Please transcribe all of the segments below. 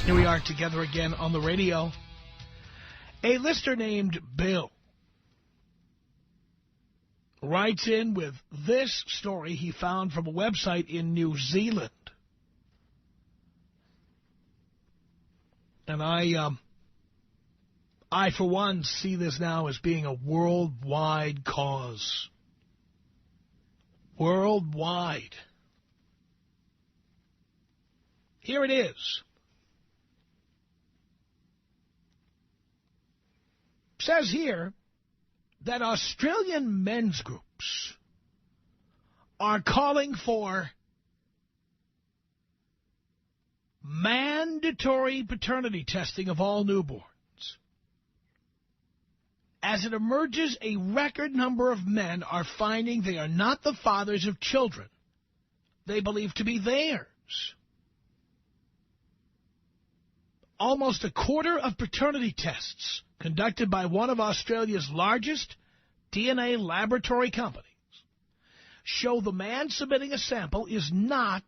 Here we are together again on the radio. A listener named Bill writes in with this story he found from a website in New Zealand. And I, for one, see this now as being a worldwide cause. Worldwide. Here it is. Says here that Australian men's groups are calling for mandatory paternity testing of all newborns. As it emerges, a record number of men are finding they are not the fathers of children they believe to be theirs. Almost a quarter of paternity tests conducted by one of Australia's largest DNA laboratory companies show the man submitting a sample is not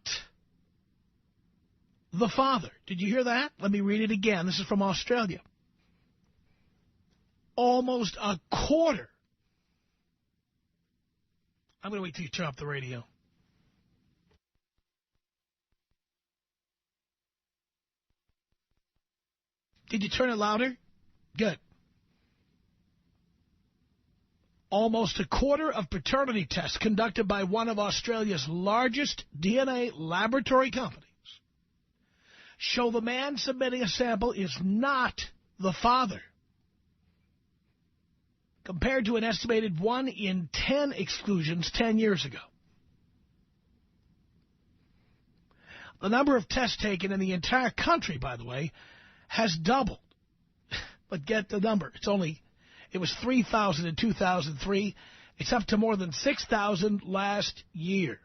the father. Did you hear that? Let me read it again. This is from Australia. Almost a quarter. I'm going to wait till you turn up the radio. Did you turn it louder? Good. Almost a quarter of paternity tests conducted by one of Australia's largest DNA laboratory companies show the man submitting a sample is not the father, compared to an estimated 1 in 10 exclusions 10 years ago. The number of tests taken in the entire country, by the way, has doubled. But get the number. It was 3,000 in 2003. It's up to more than 6,000 last year.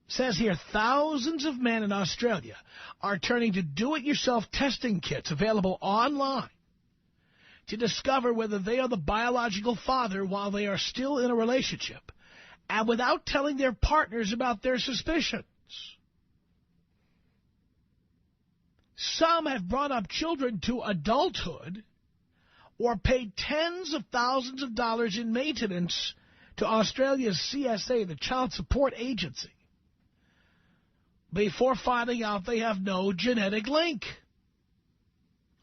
Says here, thousands of men in Australia are turning to do-it-yourself testing kits available online to discover whether they are the biological father while they are still in a relationship and without telling their partners about their suspicions. Some have brought up children to adulthood or paid tens of thousands of dollars in maintenance to Australia's CSA, the Child Support Agency, before finding out they have no genetic link.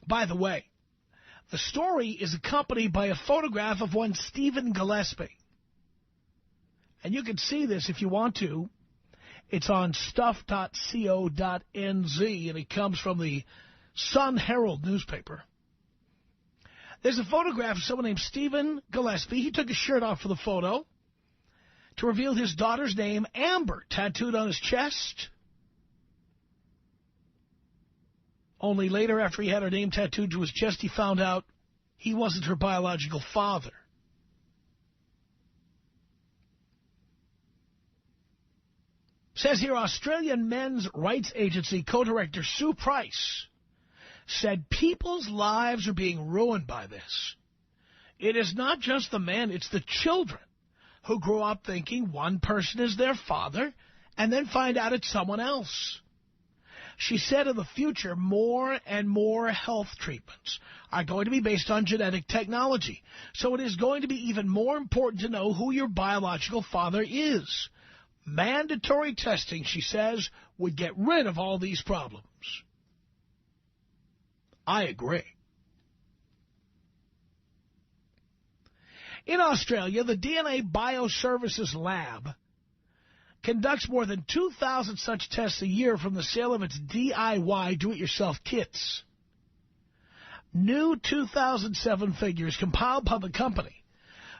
By the way, the story is accompanied by a photograph of one Stephen Gillespie. And you can see this if you want to. It's on stuff.co.nz, and it comes from the Sun Herald newspaper. There's a photograph of someone named Stephen Gillespie. He took his shirt off for the photo to reveal his daughter's name, Amber, tattooed on his chest. Only later, after he had her name tattooed to his chest, he found out he wasn't her biological father. Says here, Australian men's rights agency co-director Sue Price said people's lives are being ruined by this. It is not just the men, it's the children who grow up thinking one person is their father and then find out it's someone else. She said in the future, more and more health treatments are going to be based on genetic technology. So it is going to be even more important to know who your biological father is. Mandatory testing, she says, would get rid of all these problems. I agree. In Australia, the DNA Bioservices Lab conducts more than 2,000 such tests a year from the sale of its DIY do-it-yourself kits. New 2007 figures compiled by the company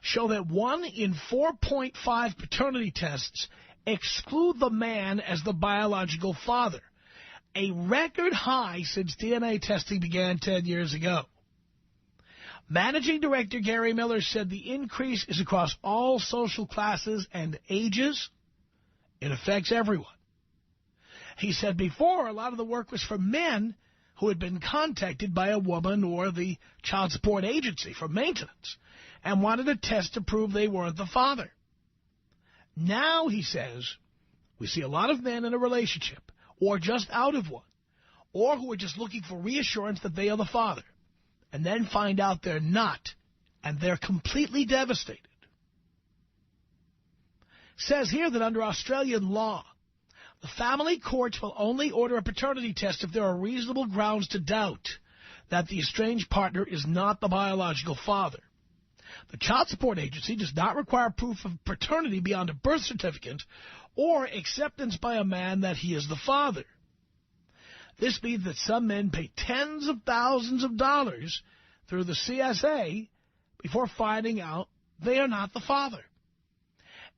show that 1 in 4.5 paternity tests exclude the man as the biological father, a record high since DNA testing began 10 years ago. Managing Director Gary Miller said the increase is across all social classes and ages. It affects everyone. He said before, a lot of the work was for men who had been contacted by a woman or the Child Support Agency for maintenance and wanted a test to prove they weren't the father. Now, he says, We see a lot of men in a relationship, or just out of one, or who are just looking for reassurance that they are the father, and then find out they're not, and they're completely devastated. Says here that under Australian law, the family courts will only order a paternity test if there are reasonable grounds to doubt that the estranged partner is not the biological father. The child support agency does not require proof of paternity beyond a birth certificate or acceptance by a man that he is the father. This means that some men pay tens of thousands of dollars through the CSA before finding out they are not the father,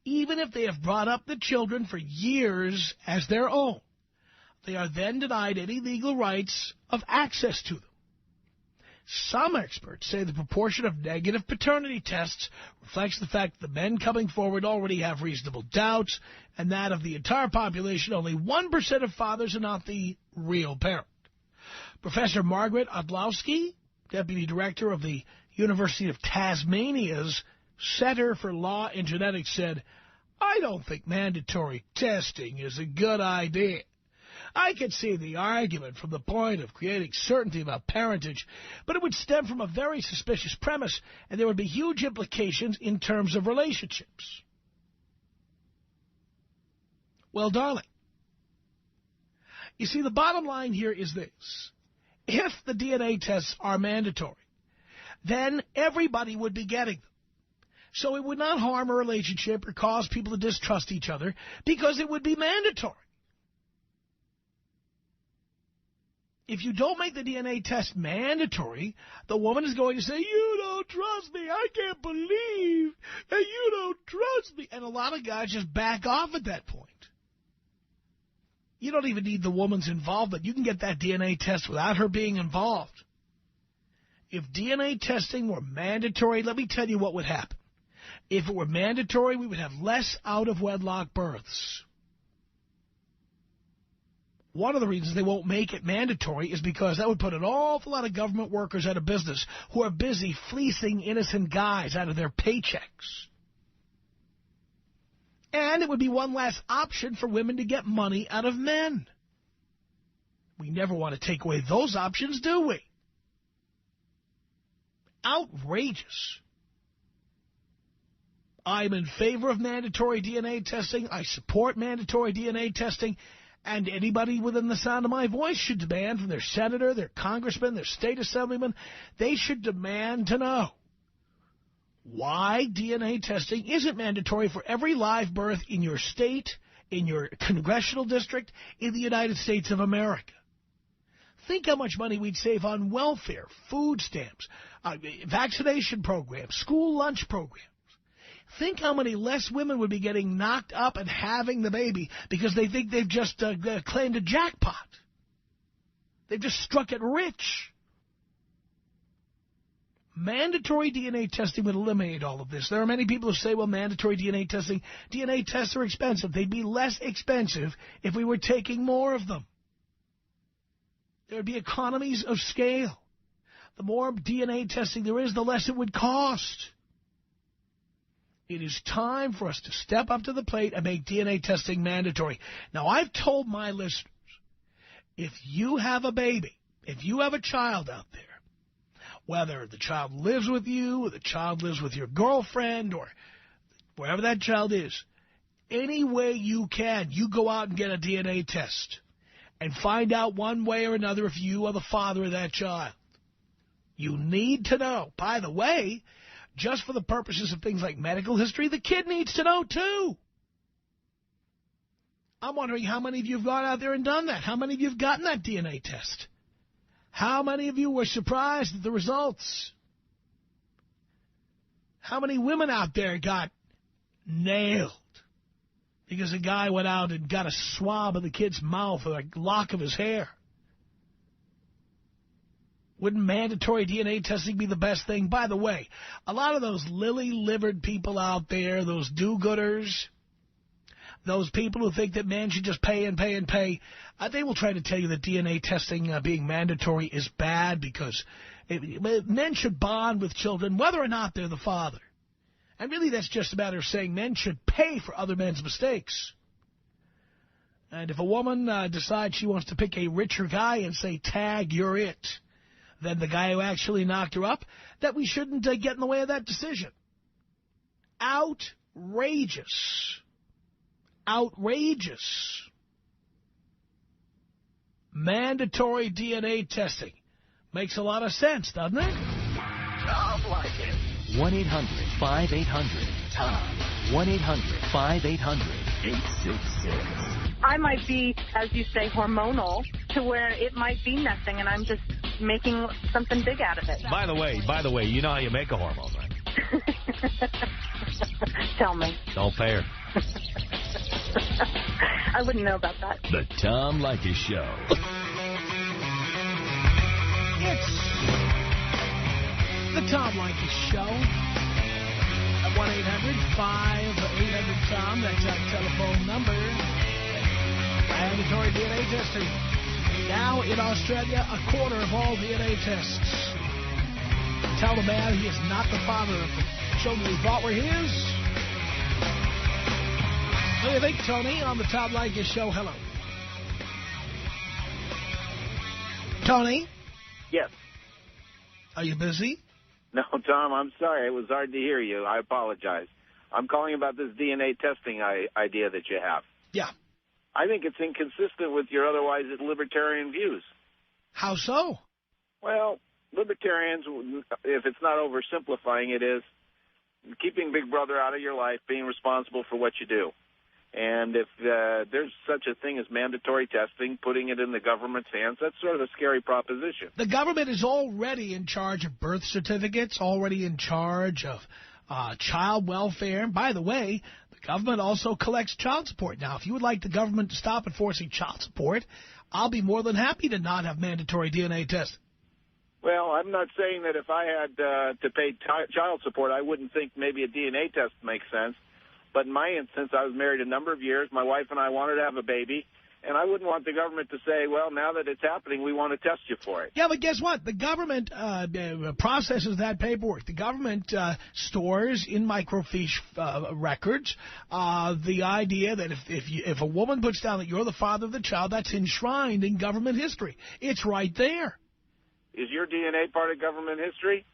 even if they have brought up the children for years as their own. They are then denied any legal rights of access to them. Some experts say the proportion of negative paternity tests reflects the fact that the men coming forward already have reasonable doubts, and that of the entire population, only 1% of fathers are not the real parent. Professor Margaret Odlowski, Deputy Director of the University of Tasmania's Center for Law and Genetics, said, "I don't think mandatory testing is a good idea. I could see the argument from the point of creating certainty about parentage, but it would stem from a very suspicious premise, and there would be huge implications in terms of relationships." Well, darling, you see, the bottom line here is this. If the DNA tests are mandatory, then everybody would be getting them. So it would not harm a relationship or cause people to distrust each other because it would be mandatory. If you don't make the DNA test mandatory, the woman is going to say, "You don't trust me. I can't believe that you don't trust me." And a lot of guys just back off at that point. You don't even need the woman's involvement. You can get that DNA test without her being involved. If DNA testing were mandatory, let me tell you what would happen. If it were mandatory, we would have less out-of-wedlock births. One of the reasons they won't make it mandatory is because that would put an awful lot of government workers out of business who are busy fleecing innocent guys out of their paychecks. And it would be one less option for women to get money out of men. We never want to take away those options, do we? Outrageous. I'm in favor of mandatory DNA testing. I support mandatory DNA testing. And anybody within the sound of my voice should demand from their senator, their congressman, their state assemblyman, they should demand to know why DNA testing isn't mandatory for every live birth in your state, in your congressional district, in the United States of America. Think how much money we'd save on welfare, food stamps, vaccination programs, school lunch programs. Think how many less women would be getting knocked up and having the baby because they think they've just claimed a jackpot. They've just struck it rich. Mandatory DNA testing would eliminate all of this. There are many people who say, well, mandatory DNA tests are expensive. They'd be less expensive if we were taking more of them. There would be economies of scale. The more DNA testing there is, the less it would cost. It is time for us to step up to the plate and make DNA testing mandatory. Now, I've told my listeners, if you have a baby, if you have a child out there, whether the child lives with you or the child lives with your girlfriend or wherever that child is, any way you can, you go out and get a DNA test and find out one way or another if you are the father of that child. You need to know. By the way, just for the purposes of things like medical history, the kid needs to know, too. I'm wondering how many of you have gone out there and done that. How many of you have gotten that DNA test? How many of you were surprised at the results? How many women out there got nailed because a guy went out and got a swab of the kid's mouth or a lock of his hair? Wouldn't mandatory DNA testing be the best thing? By the way, a lot of those lily-livered people out there, those do-gooders, those people who think that men should just pay and pay and pay, they will try to tell you that DNA testing being mandatory is bad because men should bond with children whether or not they're the father. And really that's just a matter of saying men should pay for other men's mistakes. And if a woman decides she wants to pick a richer guy and say, tag, you're it, than the guy who actually knocked her up, that we shouldn't get in the way of that decision. Outrageous. Outrageous. Mandatory DNA testing. Makes a lot of sense, doesn't it? Tom Leykis. 1-800-5800-TOM. 1-800-5800-866. I might be, as you say, hormonal, to where it might be nothing, and I'm just making something big out of it. By the way, you know how you make a hormone, right? Tell me. Don't pay her. I wouldn't know about that. The Tom Leykis Show. It's the Tom Leykis Show. At 1-800-5800-TOM. That's our telephone number. Mandatory DNA testing. Now in Australia, a quarter of all DNA tests. Tell the man he is not the father of the children he thought were his. What do you think, Tony, on the Tom Leykis Show? Hello. Tony? Yes. Are you busy? No, Tom, I'm sorry. It was hard to hear you. I apologize. I'm calling about this DNA testing idea that you have. Yeah. I think it's inconsistent with your otherwise libertarian views. How so? Well, libertarians, if it's not oversimplifying it, is keeping Big Brother out of your life, being responsible for what you do. And if there's such a thing as mandatory testing, putting it in the government's hands, that's sort of a scary proposition. The government is already in charge of birth certificates, already in charge of child welfare. And by the way, the government also collects child support. Now, if you would like the government to stop enforcing child support, I'll be more than happy to not have mandatory DNA testing. Well, I'm not saying that if I had to pay child support, I wouldn't think maybe a DNA test makes sense. But in my instance, I was married a number of years. My wife and I wanted to have a baby. And I wouldn't want the government to say, well, now that it's happening, we want to test you for it. Yeah, but guess what? The government processes that paperwork. The government stores in microfiche records the idea that if a woman puts down that you're the father of the child, that's enshrined in government history. It's right there. Is your DNA part of government history?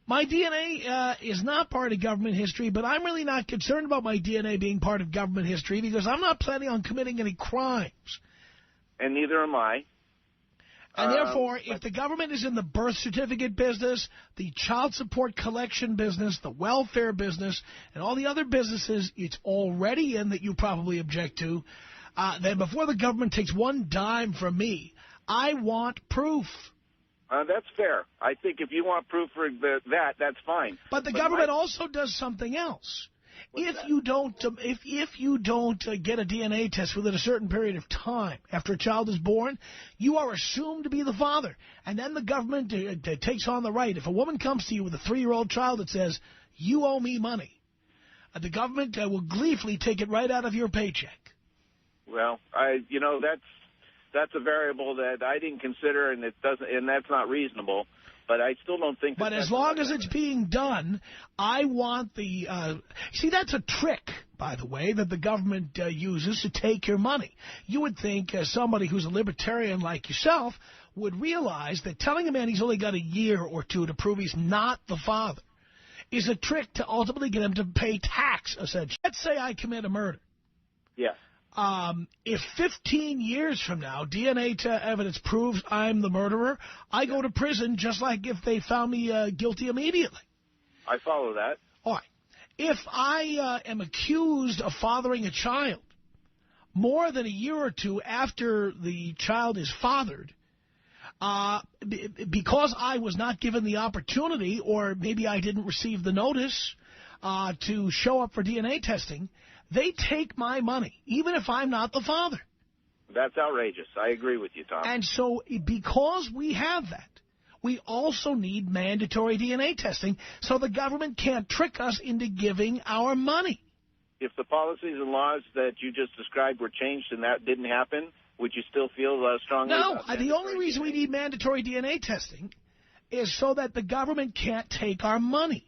My DNA is not part of government history, but I'm really not concerned about my DNA being part of government history because I'm not planning on committing any crimes. And neither am I. And therefore, if the government is in the birth certificate business, the child support collection business, the welfare business, and all the other businesses it's already in that you probably object to, then before the government takes one dime from me, I want proof. That's fair. I think if you want proof for that's fine. But the government also does something else. If you don't get a DNA test within a certain period of time after a child is born, you are assumed to be the father. And then the government takes on the right. If a woman comes to you with a 3-year-old child that says, you owe me money, the government will gleefully take it right out of your paycheck. Well, that's a variable that I didn't consider, and that's not reasonable. But I still don't think. But as long as it's being done, I want the. See, that's a trick, by the way, that the government uses to take your money. You would think somebody who's a libertarian like yourself would realize that telling a man he's only got a year or two to prove he's not the father is a trick to ultimately get him to pay tax. Essentially, let's say I commit a murder. Yeah. If 15 years from now DNA evidence proves I'm the murderer, I go to prison just like if they found me guilty immediately. I follow that. All right. If I am accused of fathering a child more than a year or two after the child is fathered, because I was not given the opportunity or maybe I didn't receive the notice to show up for DNA testing, they take my money, even if I'm not the father. That's outrageous. I agree with you, Tom. And so because we have that, we also need mandatory DNA testing so the government can't trick us into giving our money. If the policies and laws that you just described were changed and that didn't happen, would you still feel strongly about No, the only reason we need mandatory DNA testing is so that the government can't take our money.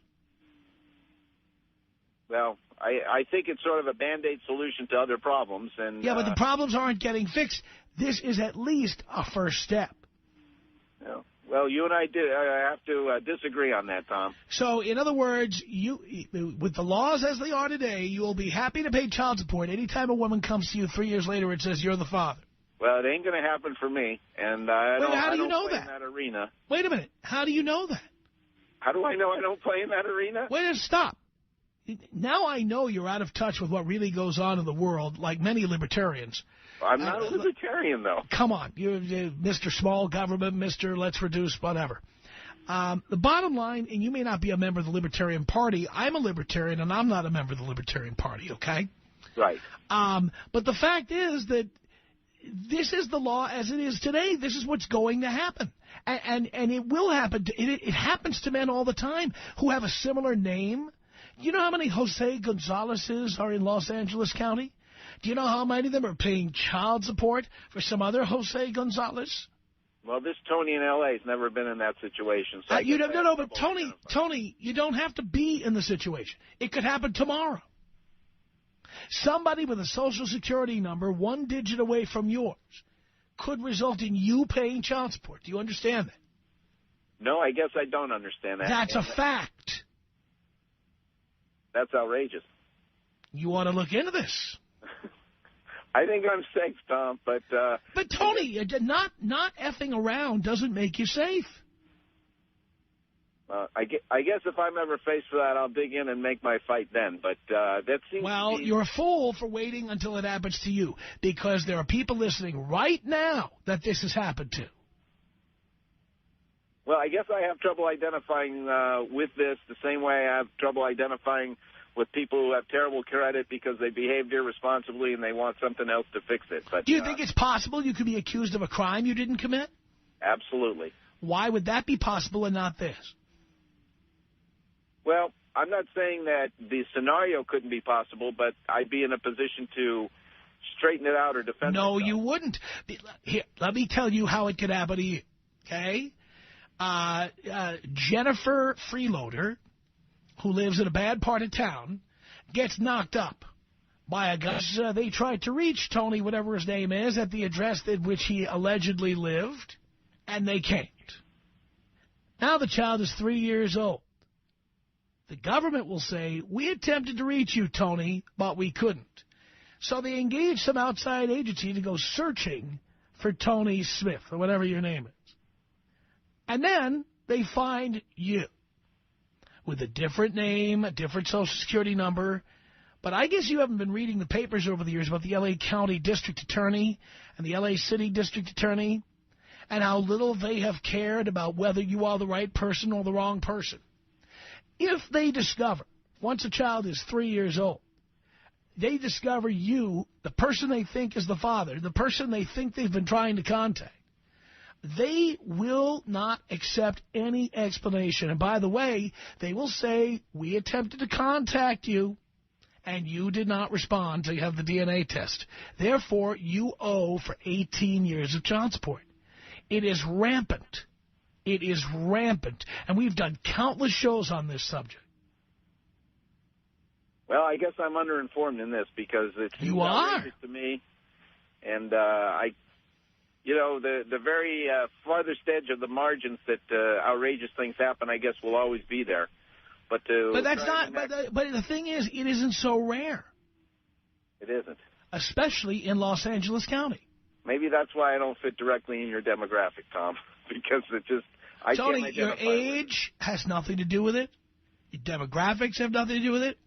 Well, I think it's sort of a Band-Aid solution to other problems. And yeah, but the problems aren't getting fixed. This is at least a first step. Yeah. Well, you and I have to disagree on that, Tom. So, in other words, with the laws as they are today, you will be happy to pay child support anytime a woman comes to you 3 years later and says you're the father. Well, it ain't going to happen for me, and I don't play in that arena. Wait a minute. How do you know that? How do I know I don't play in that arena? Wait a minute, stop. Now I know you're out of touch with what really goes on in the world, like many libertarians. I'm not a libertarian, though. Come on. You're Mr. Small Government, Mr. Let's Reduce, whatever. The bottom line, and you may not be a member of the Libertarian Party, I'm a libertarian, and I'm not a member of the Libertarian Party, okay? Right. But the fact is that this is the law as it is today. This is what's going to happen. And it will happen. It happens to men all the time who have a similar name. You know how many Jose Gonzalez's are in Los Angeles County? Do you know how many of them are paying child support for some other Jose Gonzalez? Well, this Tony in L.A. has never been in that situation. So but Tony, you don't have to be in the situation. It could happen tomorrow. Somebody with a Social Security number 1 digit away from yours could result in you paying child support. Do you understand that? No, I guess I don't understand that. That's a fact. That's outrageous. You ought to look into this. I think I'm safe, Tom, but Tony, not effing around doesn't make you safe. I guess if I'm ever faced with that, I'll dig in and make my fight then. But that seems to be... you're a fool for waiting until it happens to you, because there are people listening right now that this has happened to. Well, I guess I have trouble identifying with this the same way I have trouble identifying with people who have terrible credit because they behaved irresponsibly and they want something else to fix it. But do you think it's possible you could be accused of a crime you didn't commit? Absolutely. Why would that be possible and not this? Well, I'm not saying that the scenario couldn't be possible, but I'd be in a position to straighten it out or defend myself. No, you wouldn't. Here, let me tell you how it could happen to you, okay? Jennifer Freeloader, who lives in a bad part of town, gets knocked up by a guy. They tried to reach Tony, whatever his name is, at the address at which he allegedly lived, and they can't. Now the child is 3 years old. The government will say, we attempted to reach you, Tony, but we couldn't. So they engage some outside agency to go searching for Tony Smith, or whatever your name is. And then they find you with a different name, a different Social Security number. But I guess you haven't been reading the papers over the years about the L.A. County District Attorney and the L.A. City District Attorney and how little they have cared about whether you are the right person or the wrong person. If they discover, once a child is 3 years old, they discover you, the person they think is the father, the person they think they've been trying to contact, they will not accept any explanation. And by the way, they will say, we attempted to contact you, and you did not respond until you have the DNA test. Therefore, you owe for 18 years of child support. It is rampant. It is rampant. And we've done countless shows on this subject. Well, I guess I'm underinformed in this because it's outrageous to me. And the very farthest edge of the margins that outrageous things happen, I guess, will always be there. But that's not. But the thing is, it isn't so rare. It isn't. Especially in Los Angeles County. Maybe that's why I don't fit directly in your demographic, Tom, because it just... Tony, your age has nothing to do with it. Your demographics have nothing to do with it.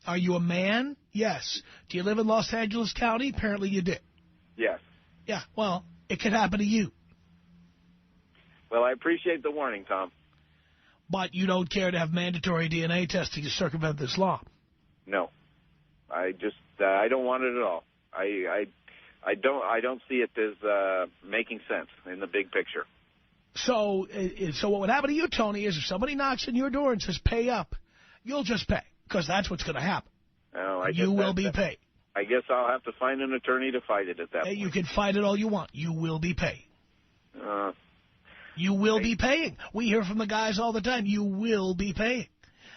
Are you a man? Yes. Do you live in Los Angeles County? Apparently you did. Yes. Yeah, well, it could happen to you. Well, I appreciate the warning, Tom. But you don't care to have mandatory DNA testing to circumvent this law? No. I don't want it at all. I don't see it as making sense in the big picture. So what would happen to you, Tony, is if somebody knocks on your door and says, pay up, you'll just pay, because that's what's going to happen. Oh, you will be paid. I guess I'll have to find an attorney to fight it at that point. You can fight it all you want. You will be paying. You will be paying. We hear from the guys all the time. You will be paying.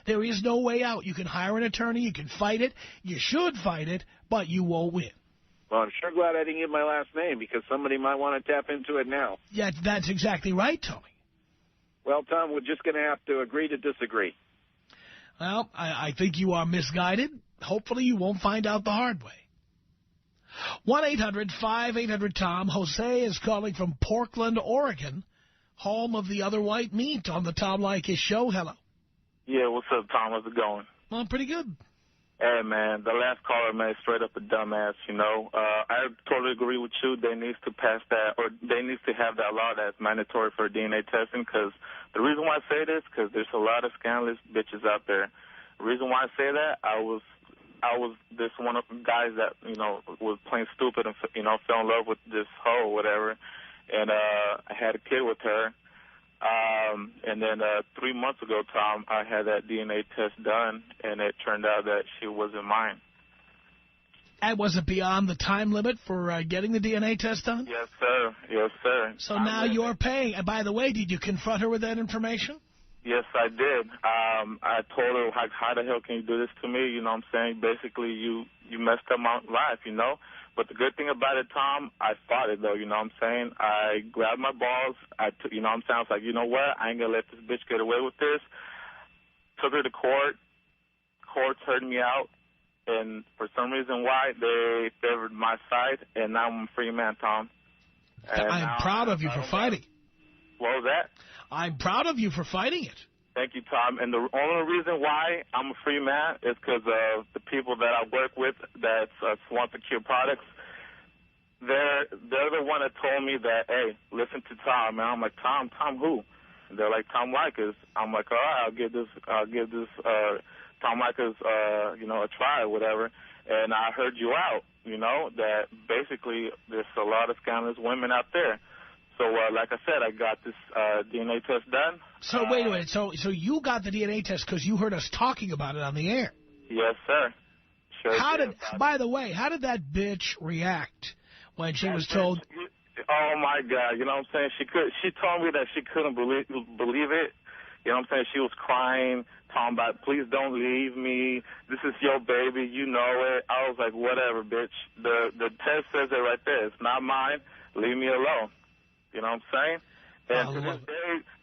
There is no way out. You can hire an attorney. You can fight it. You should fight it, but you won't win. Well, I'm sure glad I didn't give my last name because somebody might want to tap into it now. Yeah, that's exactly right, Tony. Well, Tom, we're just going to have to agree to disagree. Well, I think you are misguided. Hopefully you won't find out the hard way. 1-800-5800-TOM. Jose is calling from Portland, Oregon, home of the other white meat on the Tom Leykis Show. Hello. Yeah, what's up, Tom? How's it going? Well, pretty good. Hey, man, the last caller, man, is straight up a dumbass, you know. I totally agree with you. They need to pass that, or they need to have that law that's mandatory for DNA testing, because the reason why I say this, because there's a lot of scandalous bitches out there. The reason why I say that, I was this one of the guys that, you know, was playing stupid and, you know, fell in love with this hoe or whatever, and I had a kid with her. And then 3 months ago, Tom, I had that DNA test done, and it turned out that she wasn't mine. And was it beyond the time limit for getting the DNA test done? Yes, sir. Yes, sir. So now you're paying. And by the way, did you confront her with that information? Yes, I did. I told her, how the hell can you do this to me? You know what I'm saying? Basically, you messed up my life, you know? But the good thing about it, Tom, I fought it, though, you know what I'm saying? I grabbed my balls. You know what I'm saying? I was like, you know what? I ain't going to let this bitch get away with this. Took her to court. Courts heard me out. And for some reason why, they favored my side. And now I'm a free man, Tom. And I'm proud of you for fighting. What was that? I'm proud of you for fighting it. Thank you, Tom. And the only reason why I'm a free man is because of the people that I work with that want secure products. They're the one that told me that, hey, listen to Tom. And I'm like, Tom who? And they're like, Tom Leykis. I'm like, all right, I'll give this Tom Leykis, you know, a try or whatever. And I heard you out, you know, that basically there's a lot of scandalous women out there. So, like I said, I got this DNA test done. So, wait a minute. So you got the DNA test because you heard us talking about it on the air. Yes, sir. Sure. By the way, how did that bitch react when she was told? Oh, my God. You know what I'm saying? She told me that she couldn't believe it. You know what I'm saying? She was crying, talking about, please don't leave me. This is your baby. You know it. I was like, whatever, bitch. The test says it right there. It's not mine. Leave me alone. You know what I'm saying? And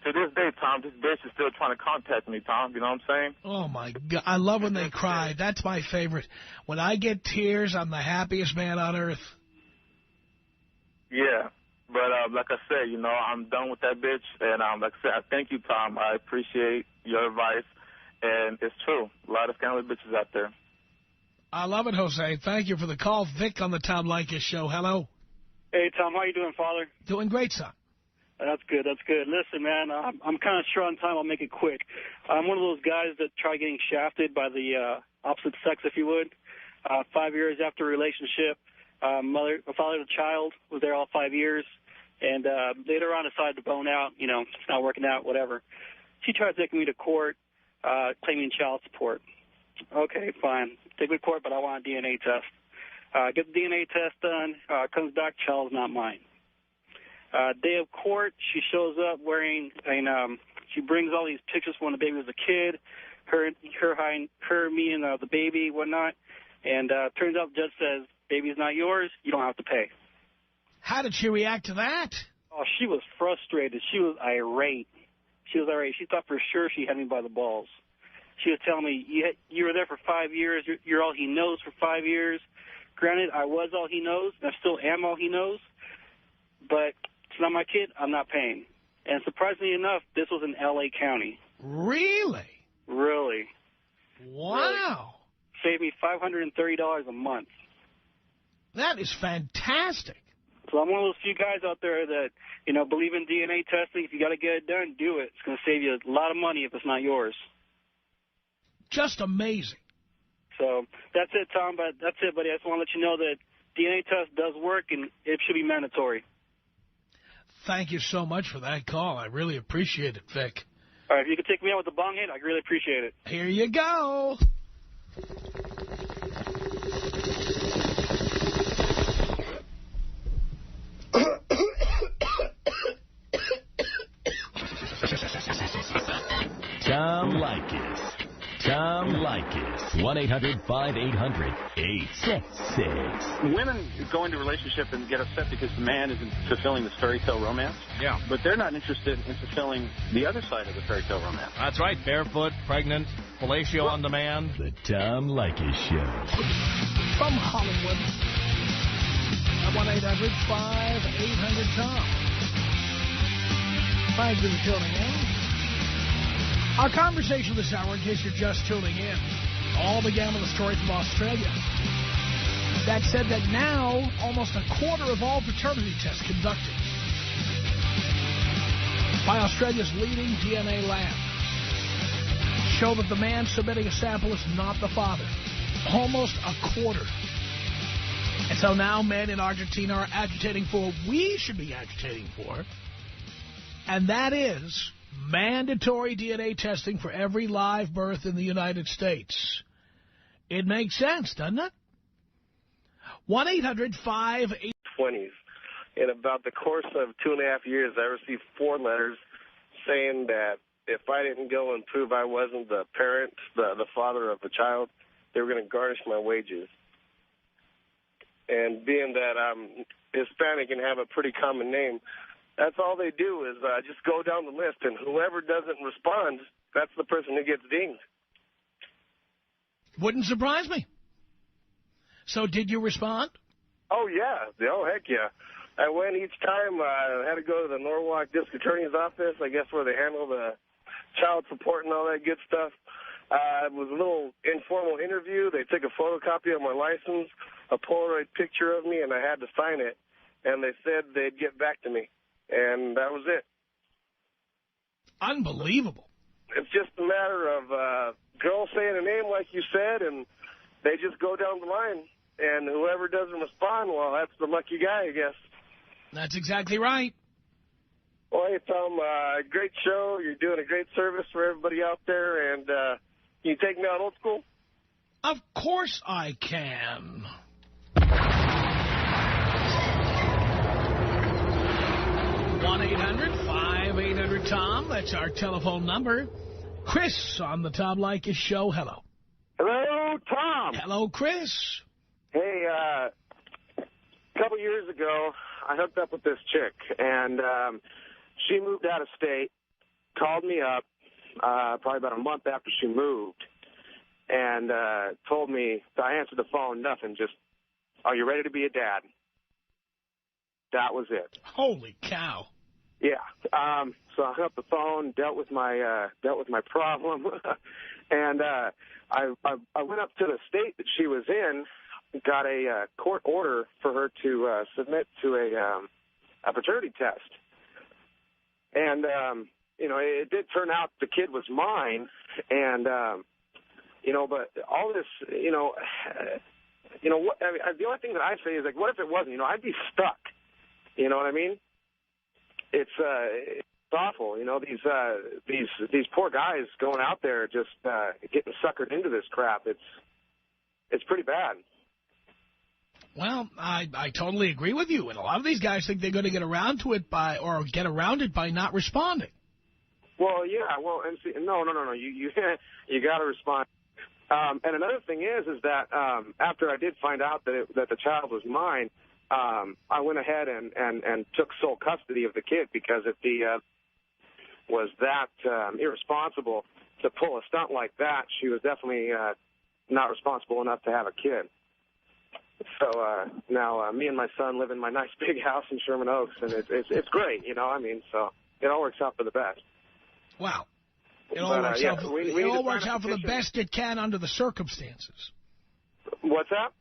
to this day, Tom, this bitch is still trying to contact me, Tom. You know what I'm saying? Oh, my God. I love when they cry. That's my favorite. When I get tears, I'm the happiest man on earth. Yeah. But like I said, you know, I'm done with that bitch. And like I said, I thank you, Tom. I appreciate your advice. And it's true. A lot of scandalous bitches out there. I love it, Jose. Thank you for the call. Vic on the Tom Leykis Show. Hello. Hey, Tom, how you doing, Father? Doing great, son. That's good, that's good. Listen, man, I'm kind of short on time. I'll make it quick. I'm one of those guys that try getting shafted by the opposite sex, if you would. 5 years after a relationship, father of a child, was there all 5 years, and later on decided to bone out, you know, it's not working out, whatever. She tried taking me to court, claiming child support. Okay, fine. Take me to court, but I want a DNA test. Get the DNA test done, comes back, child's not mine. Day of court, she shows up wearing, she brings all these pictures from when the baby was a kid, me, and the baby, whatnot. And turns out the judge says, baby's not yours, you don't have to pay. How did she react to that? Oh, she was frustrated. She was irate. She thought for sure she had me by the balls. She was telling me, you were there for 5 years, you're all he knows for 5 years. Granted, I was all he knows, and I still am all he knows, but it's not my kid, I'm not paying. And surprisingly enough, this was in L.A. County. Really? Really. Wow. Really. Saved me $530 a month. That is fantastic. So I'm one of those few guys out there that, you know, believe in DNA testing. If you got to get it done, do it. It's going to save you a lot of money if it's not yours. Just amazing. So that's it, Tom. But that's it, buddy. I just want to let you know that DNA test does work, and it should be mandatory. Thank you so much for that call. I really appreciate it, Vic. All right, if you could take me out with the bong hit, I'd really appreciate it. Here you go. Tom Leykis. Tom Leykis. 1-800-5800-866. Women go into a relationship and get upset because the man isn't fulfilling this fairy tale romance. Yeah. But they're not interested in fulfilling the other side of the fairy tale romance. That's right. Barefoot, pregnant, fellatio on demand. The Tom Leykis Show. From Hollywood. At 1-800-5800-TOM. Thank you for tuning in. Our conversation this hour, in case you're just tuning in, all began with a story from Australia that said that now almost a quarter of all paternity tests conducted by Australia's leading DNA lab show that the man submitting a sample is not the father. Almost a quarter. And so now men in Argentina are agitating for what we should be agitating for, and that is mandatory DNA testing for every live birth in the United States. It makes sense, doesn't it? 1-800-5800. 20s. In about the course of 2.5 years, I received 4 letters saying that if I didn't go and prove I wasn't the parent, the father of the child, they were going to garnish my wages. And being that I'm Hispanic and have a pretty common name, that's all they do is just go down the list, and whoever doesn't respond, that's the person who gets dinged. Wouldn't surprise me. So did you respond? Oh, yeah. Oh, heck yeah. I went each time. I had to go to the Norwalk District Attorney's office, I guess, where they handle the child support and all that good stuff. It was a little informal interview. They took a photocopy of my license, a Polaroid picture of me, and I had to sign it. And they said they'd get back to me. And that was it. Unbelievable. It's just a matter of girls saying a name like you said, and they just go down the line. And whoever doesn't respond, well, that's the lucky guy, I guess. That's exactly right. Well, hey, Tom, great show. You're doing a great service for everybody out there. And can you take me out old school? Of course I can. 1-800-5800-TOM. That's our telephone number. Chris on the Tom Leykis Show. Hello. Hello, Tom. Hello, Chris. Hey, a couple years ago, I hooked up with this chick, and she moved out of state, called me up probably about a month after she moved, and told me, I answered the phone, nothing, just, are you ready to be a dad? That was it. Holy cow. Yeah. So I hung up the phone, dealt with my problem, and I went up to the state that she was in, got a court order for her to submit to a paternity test. And, you know, it did turn out the kid was mine. And, you know, but all this, you know, what, I mean, the only thing that I say is, like, what if it wasn't? You know, I'd be stuck. You know what I mean? It's awful. You know, these poor guys going out there just getting suckered into this crap. It's pretty bad. Well, I totally agree with you. And a lot of these guys think they're going to get around to it by not responding. Well, yeah. Well, and see, no. You got to respond. And another thing is that after I did find out that the child was mine, I went ahead and took sole custody of the kid, because if he was that irresponsible to pull a stunt like that, she was definitely not responsible enough to have a kid. So now me and my son live in my nice big house in Sherman Oaks, and it's great, you know. I mean, so it all works out for the best. Wow. It all works out for the best it can under the circumstances. What's that?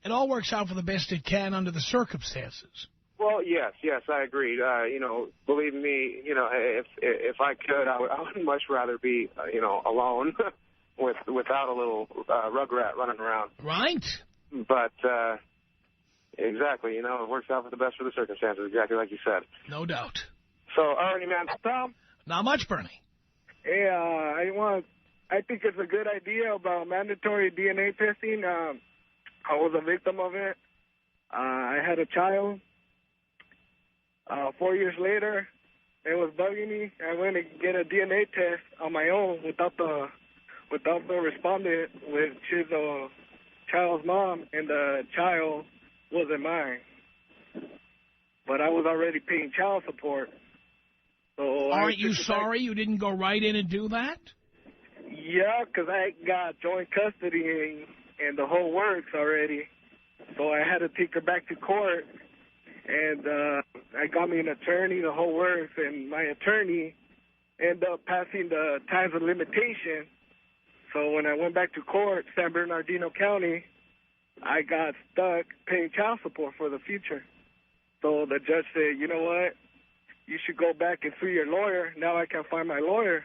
It all works out for the best it can under the circumstances. Well, yes, I agree. You know, believe me, you know, if I could, I would much rather be, you know, alone without a little rugrat running around. Right. But exactly, you know, it works out for the best for the circumstances, exactly like you said. No doubt. So, alrighty, man. Tom? Not much, Bernie. Hey, I think it's a good idea about mandatory DNA testing. I was a victim of it. I had a child. 4 years later, it was bugging me. I went to get a DNA test on my own without the without the respondent, which is a child's mom, and the child wasn't mine. But I was already paying child support. So aren't you sorry you didn't go right in and do that? Yeah, because I got joint custody and the whole works already. So I had to take her back to court. And I got me an attorney, the whole works, and my attorney ended up passing the times of limitation. So when I went back to court, San Bernardino County, I got stuck paying child support for the future. So the judge said, you know what, you should go back and sue your lawyer. Now I can't find my lawyer.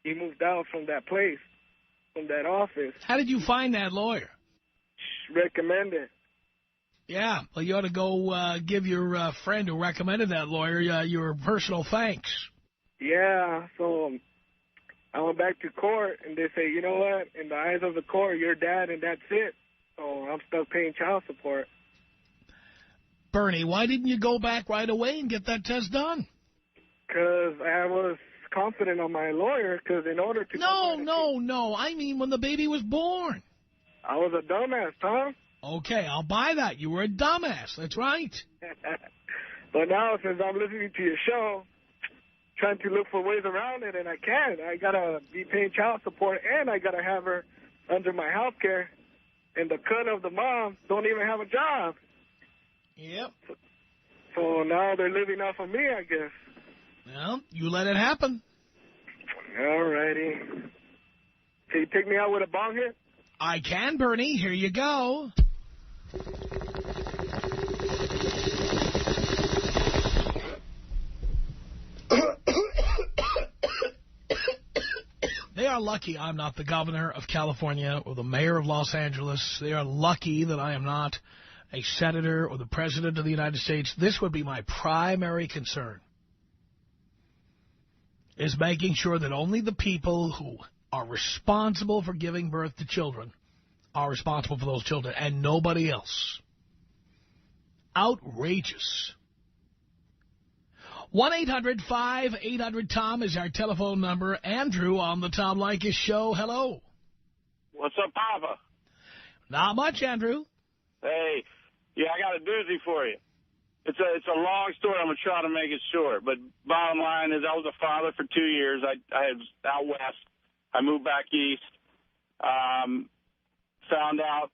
He moved out from that place, from that office. How did you find that lawyer? Recommended. Yeah, well, you ought to go give your friend who recommended that lawyer your personal thanks. Yeah, so I went back to court, and they say, you know what, in the eyes of the court, you're dad, and that's it. So I'm stuck paying child support. Bernie, why didn't you go back right away and get that test done? Because I was confident on my lawyer, because in order to... No. I mean when the baby was born. I was a dumbass, Tom. Okay, I'll buy that. You were a dumbass. That's right. But now, since I'm listening to your show, trying to look for ways around it, and I can't. I got to be paying child support, and I got to have her under my health care. And the cut of the mom don't even have a job. Yep. So now they're living off of me, I guess. Well, you let it happen. All righty. Can you take me out with a bong hit? I can, Bernie. Here you go. They are lucky I'm not the governor of California or the mayor of Los Angeles. They are lucky that I am not a senator or the president of the United States. This would be my primary concern, is making sure that only the people who are responsible for giving birth to children are responsible for those children and nobody else. Outrageous. 1-800-5800-TOM is our telephone number. Andrew on the Tom Leykis Show. Hello. What's up, Papa? Not much, Andrew. Hey, yeah, I got a doozy for you. It's a long story. I'm going to try to make it short. But bottom line is I was a father for 2 years. I was out west. I moved back east. Found out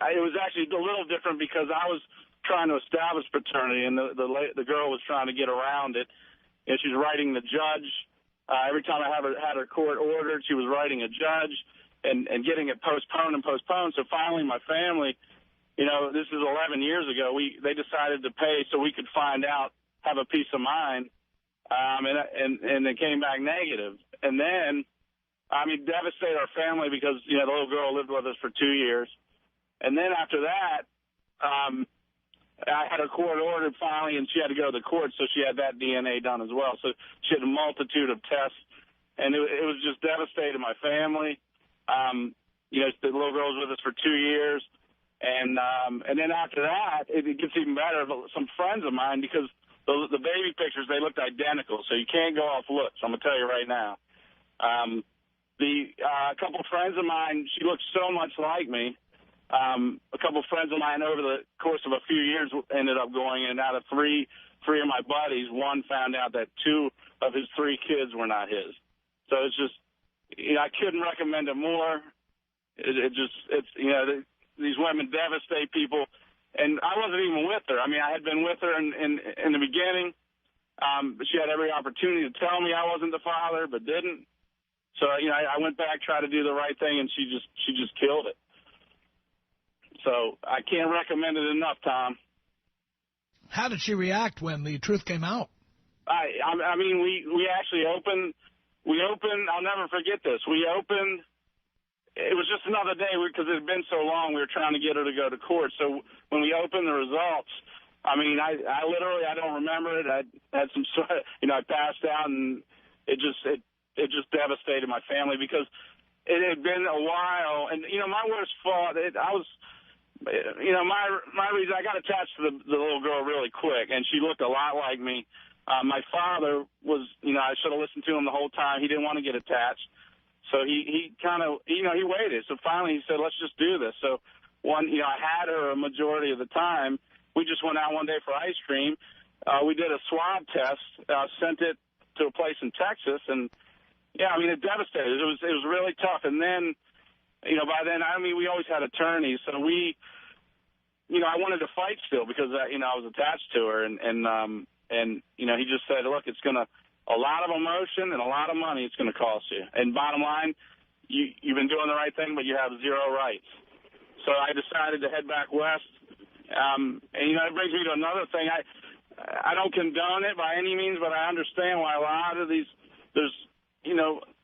it was actually a little different because I was trying to establish paternity, and the girl was trying to get around it. And she's writing the judge. Every time I had her court ordered, she was writing a judge and getting it postponed and postponed. So finally my family, you know, this is 11 years ago, they decided to pay so we could find out, have a peace of mind, and it came back negative. And then, I mean, devastated our family because, you know, the little girl lived with us for 2 years. And then after that, I had her court ordered finally, and she had to go to the court, so she had that DNA done as well. So she had a multitude of tests, and it was just devastating my family. You know, the little girl was with us for 2 years. And then after that, it gets even better. Some friends of mine, because the baby pictures, they looked identical, so you can't go off looks. I'm going to tell you right now. A couple friends of mine, she looked so much like me. A couple friends of mine over the course of a few years ended up going, and out of three of my buddies, one found out that 2 of his 3 kids were not his. So it's just, you know, I couldn't recommend it more. It's you know, these women devastate people, and I wasn't even with her. I mean, I had been with her in the beginning. She had every opportunity to tell me I wasn't the father, but didn't. So, you know, I went back, tried to do the right thing, and she just killed it. So I can't recommend it enough, Tom. How did she react when the truth came out? I mean, we actually opened. I'll never forget this. We opened. It was just another day because it had been so long. We were trying to get her to go to court. So when we opened the results, I mean, I literally I don't remember it. I had some, you know, I passed out, and it just devastated my family because it had been a while. And you know, my worst fault. You know, my reason, I got attached to the little girl really quick, and she looked a lot like me. My father was, you know, I should have listened to him the whole time. He didn't want to get attached. So he kind of, he waited. So finally he said, let's just do this. So I had her a majority of the time. We just went out one day for ice cream. We did a swab test, sent it to a place in Texas, and yeah, I mean, it devastated. It was really tough. And then, by then, we always had attorneys, so I wanted to fight still because I was attached to her, and he just said, look, it's gonna a lot of emotion and a lot of money it's going to cost you. And bottom line, you've been doing the right thing, but you have zero rights. So I decided to head back west. And it brings me to another thing. I don't condone it by any means, but I understand why a lot of these there's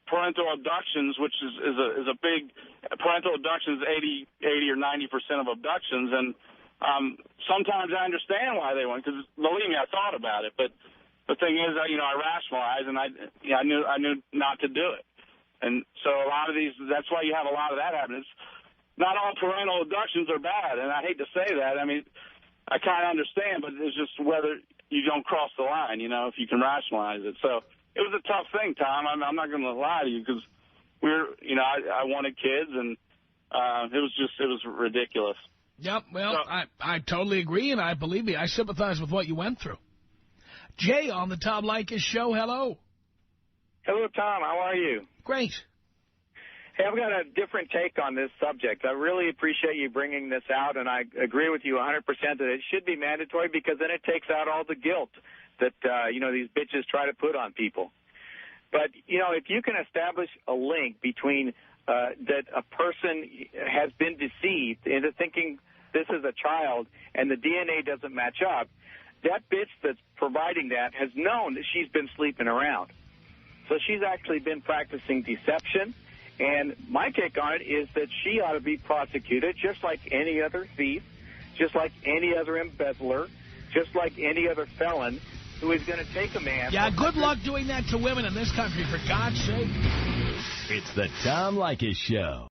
parental abductions, which is a big parental abductions, 80 or 90% of abductions, and sometimes I understand why they went, because believe me, I thought about it, but the thing is, I rationalized, and I knew not to do it, and so a lot of these, that's why you have a lot of that happening. Not all parental abductions are bad, and I hate to say that. I mean, I kind of understand, but it's just whether you don't cross the line, if you can rationalize it. So it was a tough thing, Tom. I'm not going to lie to you, because I wanted kids, and it was ridiculous. Yep, well, I totally agree, and believe me, I sympathize with what you went through. Jay on the Tom Leykis Show, hello. Hello, Tom. How are you? Great. Hey, I've got a different take on this subject. I really appreciate you bringing this out, and I agree with you 100% that it should be mandatory, because then it takes out all the guilt that, these bitches try to put on people. But, if you can establish a link between that a person has been deceived into thinking this is a child and the DNA doesn't match up, that bitch that's providing that has known that she's been sleeping around. So she's actually been practicing deception. And my take on it is that she ought to be prosecuted just like any other thief, just like any other embezzler, just like any other felon who is going to take a man. Yeah, good luck doing that to women in this country, for God's sake. It's the Tom Leykis Show.